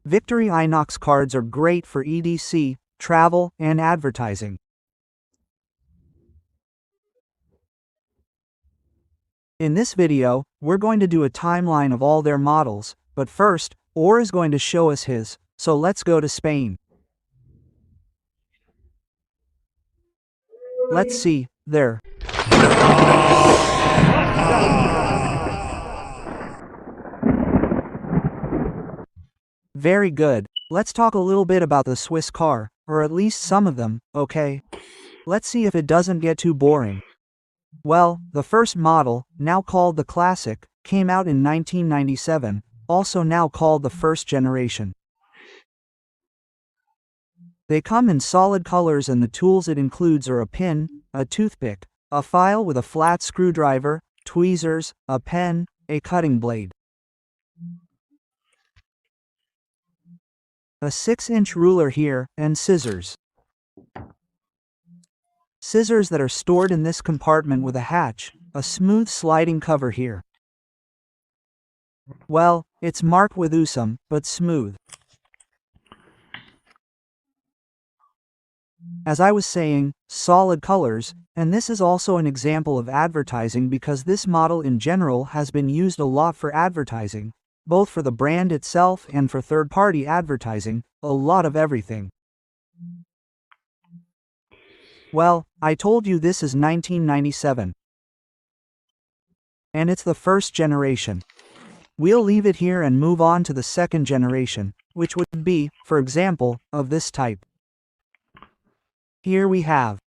Victorinox cards are great for EDC, travel, and advertising. In this video, we're going to do a timeline of all their models, but first, Aitor is going to show us his, so let's go to Spain. Let's see, there. Very good. Let's talk a little bit about the Swiss car, or at least some of them, okay? Let's see if it doesn't get too boring. Well, the first model, now called the Classic, came out in 1997, also now called the first generation. They come in solid colors and the tools it includes are a pin, a toothpick, a file with a flat screwdriver, tweezers, a pen, a cutting blade, a 6-inch ruler here, and scissors. Scissors that are stored in this compartment with a hatch, a smooth sliding cover here. Well, it's marked with USM, but smooth. As I was saying, solid colors, and this is also an example of advertising because this model in general has been used a lot for advertising, both for the brand itself and for third-party advertising, a lot of everything. Well, I told you this is 1997. And it's the first generation. We'll leave it here and move on to the second generation, which would be, for example, of this type. Here we have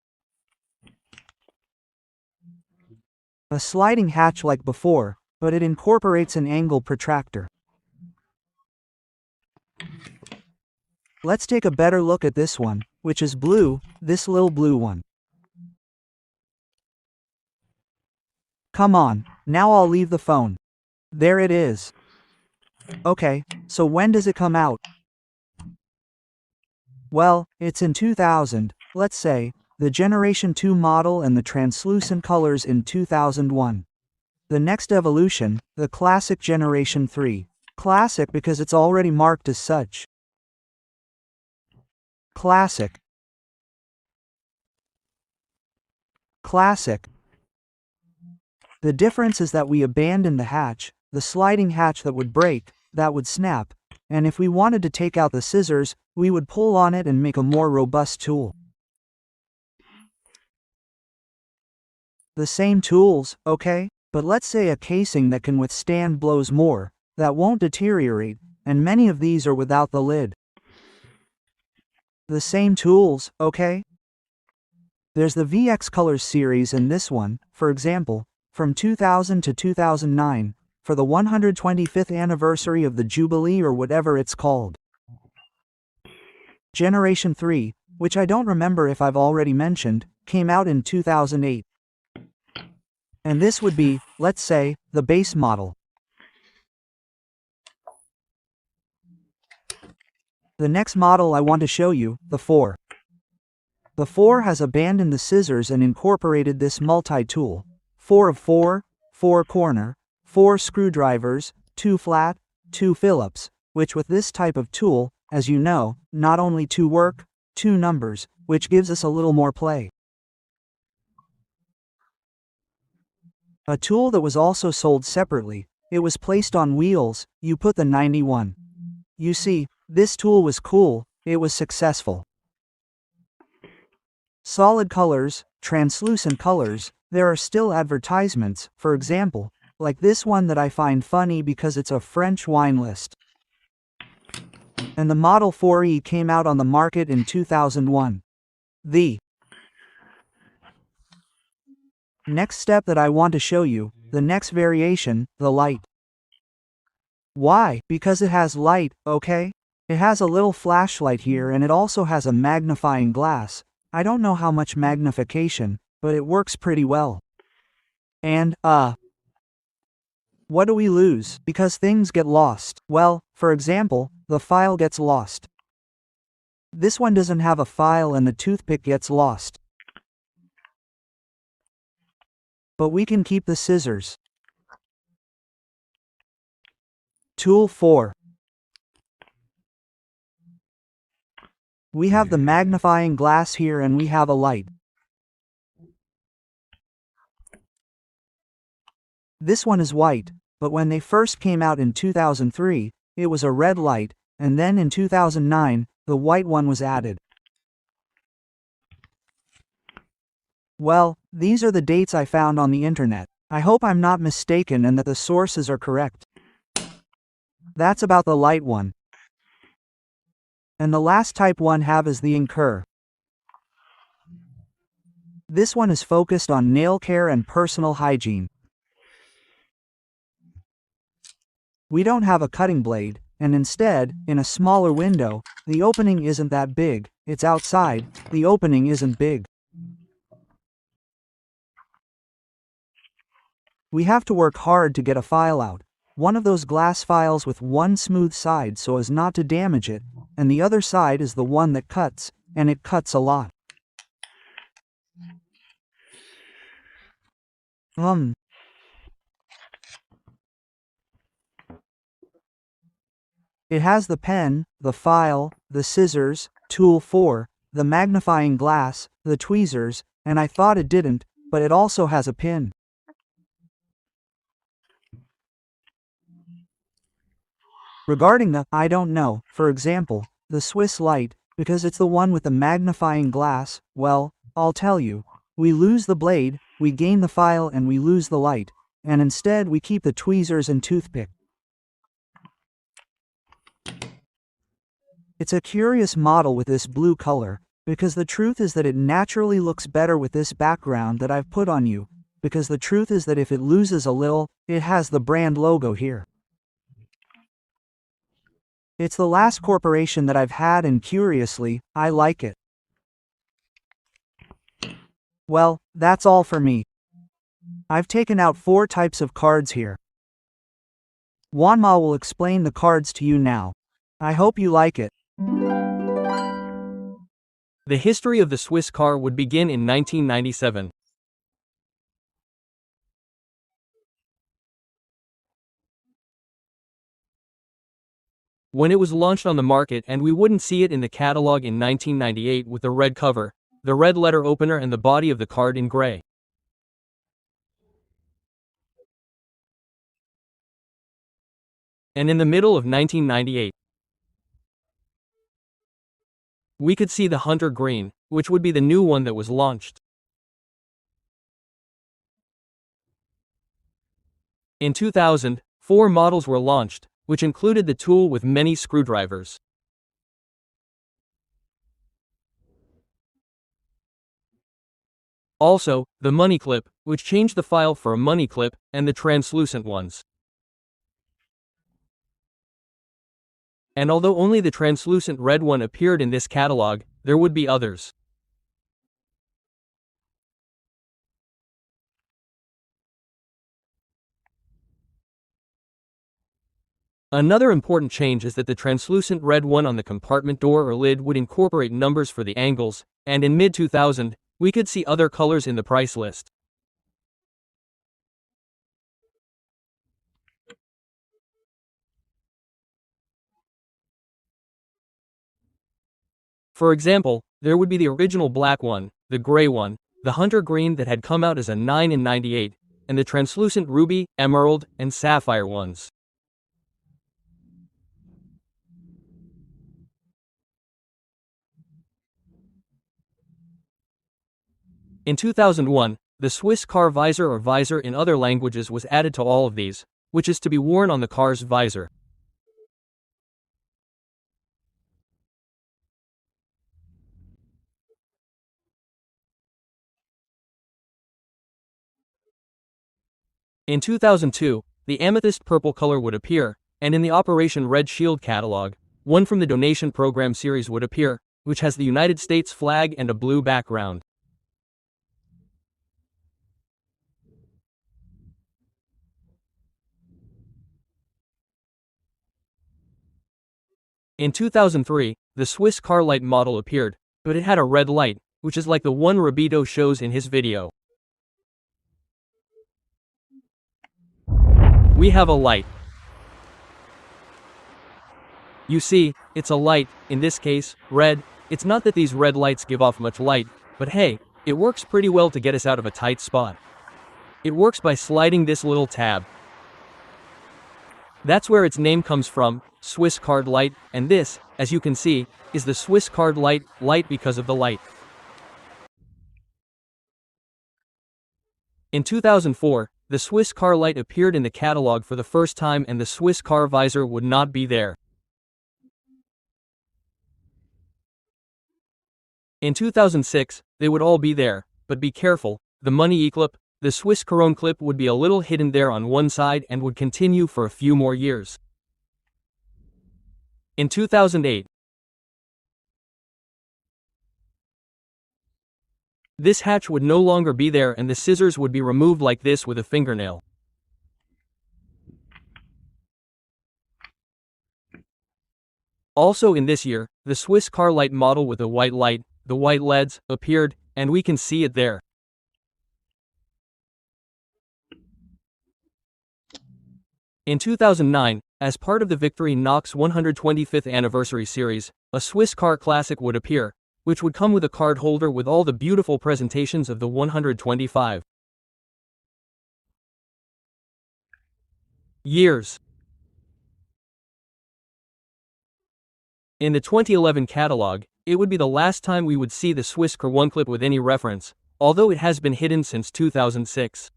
a sliding hatch like before, but it incorporates an angle protractor. Let's take a better look at this one, which is blue, this little blue one. Come on, now I'll leave the phone. There it is. Okay, so when does it come out? Well, it's in 2000, let's say, the Generation 2 model and the translucent colors in 2001. The next evolution, the Classic Generation 3. Classic because it's already marked as such. Classic. Classic. The difference is that we abandoned the hatch, the sliding hatch that would break, that would snap, and if we wanted to take out the scissors, we would pull on it and make a more robust tool. The same tools, okay? But let's say a casing that can withstand blows more, that won't deteriorate, and many of these are without the lid. The same tools, okay? There's the VX Colors series and this one, for example, from 2000 to 2009, for the 125th anniversary of the Jubilee or whatever it's called. Generation 3, which I don't remember if I've already mentioned, came out in 2008. And this would be, let's say, the base model. The next model I want to show you, the 4. The 4 has abandoned the scissors and incorporated this multi-tool. 4 of 4, 4 corner, 4 screwdrivers, 2 flat, 2 Phillips, which with this type of tool, as you know, not only 2 work, 2 numbers, which gives us a little more play. A tool that was also sold separately, it was placed on wheels, you put the 91. You see, this tool was cool, it was successful. Solid colors, translucent colors, there are still advertisements, for example, like this one that I find funny because it's a French wine list. And the Model 4E came out on the market in 2001. The next step that I want to show you, the next variation, the Lite. Why? Because it has light, okay? It has a little flashlight here and it also has a magnifying glass. I don't know how much magnification, but it works pretty well. And, what do we lose? Because things get lost. Well, for example, the file gets lost. This one doesn't have a file and the toothpick gets lost. But we can keep the scissors. Tool 4. We have the magnifying glass here and we have a light. This one is white, but when they first came out in 2003, it was a red light, and then in 2009, the white one was added. Well, these are the dates I found on the internet. I hope I'm not mistaken and that the sources are correct. That's about the light one. And the last type one have is the incur. This one is focused on nail care and personal hygiene. We don't have a cutting blade, and instead, in a smaller window, the opening isn't that big. It's outside, the opening isn't big. We have to work hard to get a file out. One of those glass files with one smooth side so as not to damage it, and the other side is the one that cuts, and it cuts a lot. It has the pen, the file, the scissors, tool 4, the magnifying glass, the tweezers, and I thought it didn't, but it also has a pin. Regarding the, I don't know, for example, the Swiss Lite, because it's the one with the magnifying glass, well, I'll tell you. We lose the blade, we gain the file and we lose the light, and instead we keep the tweezers and toothpick. It's a curious model with this blue color, because the truth is that it naturally looks better with this background that I've put on you, because the truth is that if it loses a little, it has the brand logo here. It's the last corporation that I've had and curiously, I like it. Well, that's all for me. I've taken out 4 types of cards here. Juan will explain the cards to you now. I hope you like it. The history of the Swiss car would begin in 1997. When it was launched on the market and we wouldn't see it in the catalog in 1998 with the red cover, the red letter opener and the body of the card in gray. And in the middle of 1998, we could see the Hunter Green, which would be the new one that was launched. In 2000, 4 models were launched, which included the tool with many screwdrivers. Also, the money clip, which changed the file for a money clip, and the translucent ones. And although only the translucent red one appeared in this catalog, there would be others. Another important change is that the translucent red one on the compartment door or lid would incorporate numbers for the angles, and in mid-2000, we could see other colors in the price list. For example, there would be the original black one, the gray one, the Hunter Green that had come out as a 9 in 98, and the translucent ruby, emerald, and sapphire ones. In 2001, the Swiss car visor or visor in other languages was added to all of these, which is to be worn on the car's visor. In 2002, the amethyst purple color would appear, and in the Operation Red Shield catalog, one from the donation program series would appear, which has the United States flag and a blue background. In 2003, the Swiss car Lite model appeared, but it had a red light, which is like the one Rabito shows in his video. We have a light. You see, it's a light, in this case, red, It's not that these red lights give off much light, but hey, it works pretty well to get us out of a tight spot. It works by sliding this little tab. That's where its name comes from, Swiss Card Lite, and this, as you can see, is the Swiss Card Lite, light because of the light. In 2004, the Swiss Car Lite appeared in the catalog for the first time and the Swiss Car visor would not be there. In 2006, they would all be there, but be careful, the money e-clip, the Swiss Couronne clip would be a little hidden there on one side and would continue for a few more years. In 2008, this hatch would no longer be there and the scissors would be removed like this with a fingernail. Also in this year, the Swiss Car Lite model with the white light, the white LEDs, appeared, and we can see it there. In 2009, as part of the Victorinox 125th anniversary series, a Swiss car classic would appear, which would come with a card holder with all the beautiful presentations of the 125 years. In the 2011 catalog, it would be the last time we would see the Swiss Couronne clip with any reference, although it has been hidden since 2006.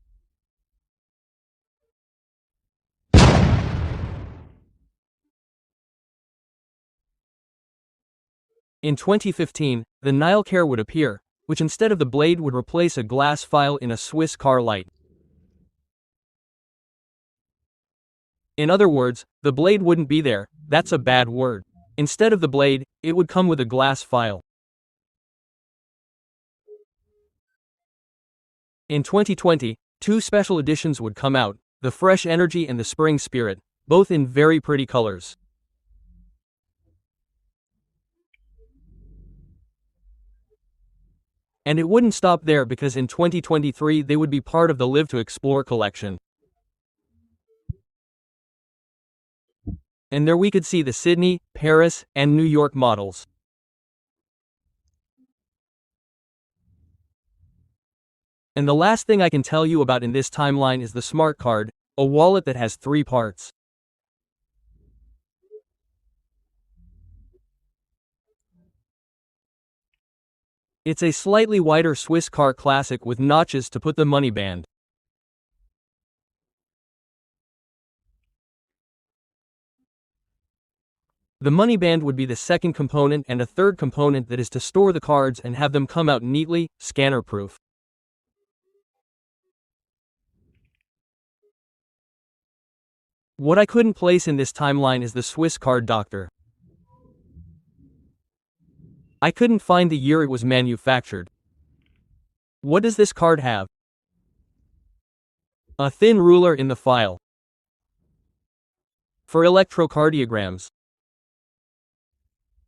In 2015, the Nile Care would appear, which instead of the blade would replace a glass file in a Swiss Car Lite. In other words, the blade wouldn't be there, that's a bad word. Instead of the blade, it would come with a glass file. In 2020, two special editions would come out, the Fresh Energy and the Spring Spirit, both in very pretty colors. And it wouldn't stop there because in 2023 they would be part of the Live to Explore collection. And there we could see the Sydney, Paris, and New York models. And the last thing I can tell you about in this timeline is the Smart Card, a wallet that has 3 parts. It's a slightly wider Swiss car classic with notches to put the money band. The money band would be the second component and a third component that is to store the cards and have them come out neatly, scanner-proof. What I couldn't place in this timeline is the Swiss Card Doctor. I couldn't find the year it was manufactured. What does this card have? A thin ruler in the file. For electrocardiograms.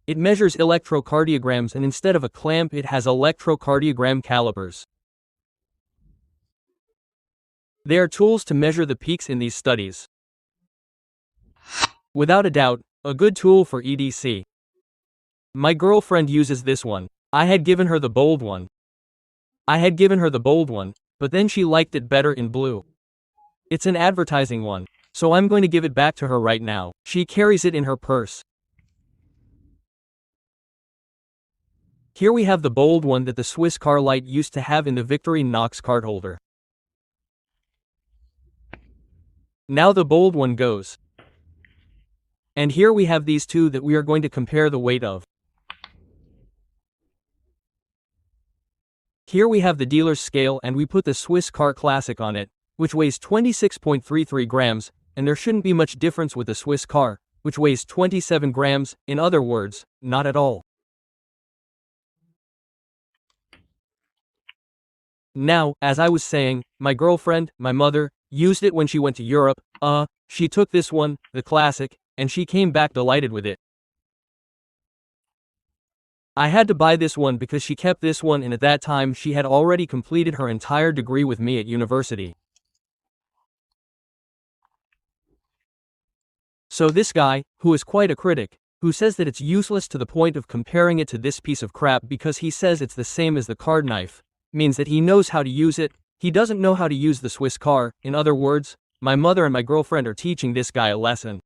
It measures electrocardiograms and instead of a clamp it has electrocardiogram calipers. They are tools to measure the peaks in these studies. Without a doubt, a good tool for EDC. My girlfriend uses this one. I had given her the bold one. But then she liked it better in blue. It's an advertising one, so I'm going to give it back to her right now. She carries it in her purse. Here we have the bold one that the Swiss Car Lite used to have in the Victorinox card holder. Now the bold one goes. And here we have these two that we are going to compare the weight of. Here we have the dealer's scale and we put the Swiss Car Classic on it, which weighs 26.33 grams, and there shouldn't be much difference with the Swiss Car, which weighs 27 grams, in other words, not at all. Now, as I was saying, my girlfriend, my mother, used it when she went to Europe. She took this one, the Classic, and she came back delighted with it. I had to buy this one because she kept this one and at that time she had already completed her entire degree with me at university. So this guy, who is quite a critic, who says that it's useless to the point of comparing it to this piece of crap because he says it's the same as the card knife, means that he knows how to use it. He doesn't know how to use the Swiss car. In other words, my mother and my girlfriend are teaching this guy a lesson.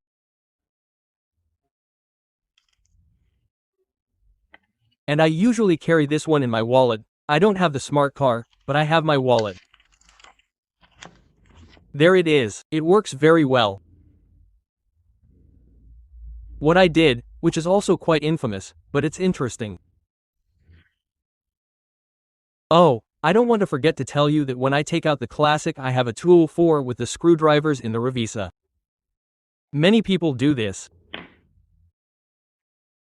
And I usually carry this one in my wallet. I don't have the smart car, but I have my wallet. There it is. It works very well. What I did, which is also quite infamous, but it's interesting. Oh, I don't want to forget to tell you that when I take out the classic I have a tool for with the screwdrivers in the revisa. Many people do this.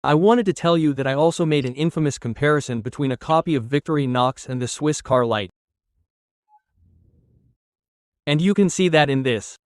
I wanted to tell you that I also made an infamous comparison between a copy of Victorinox and the Swiss car Lite. And you can see that in this.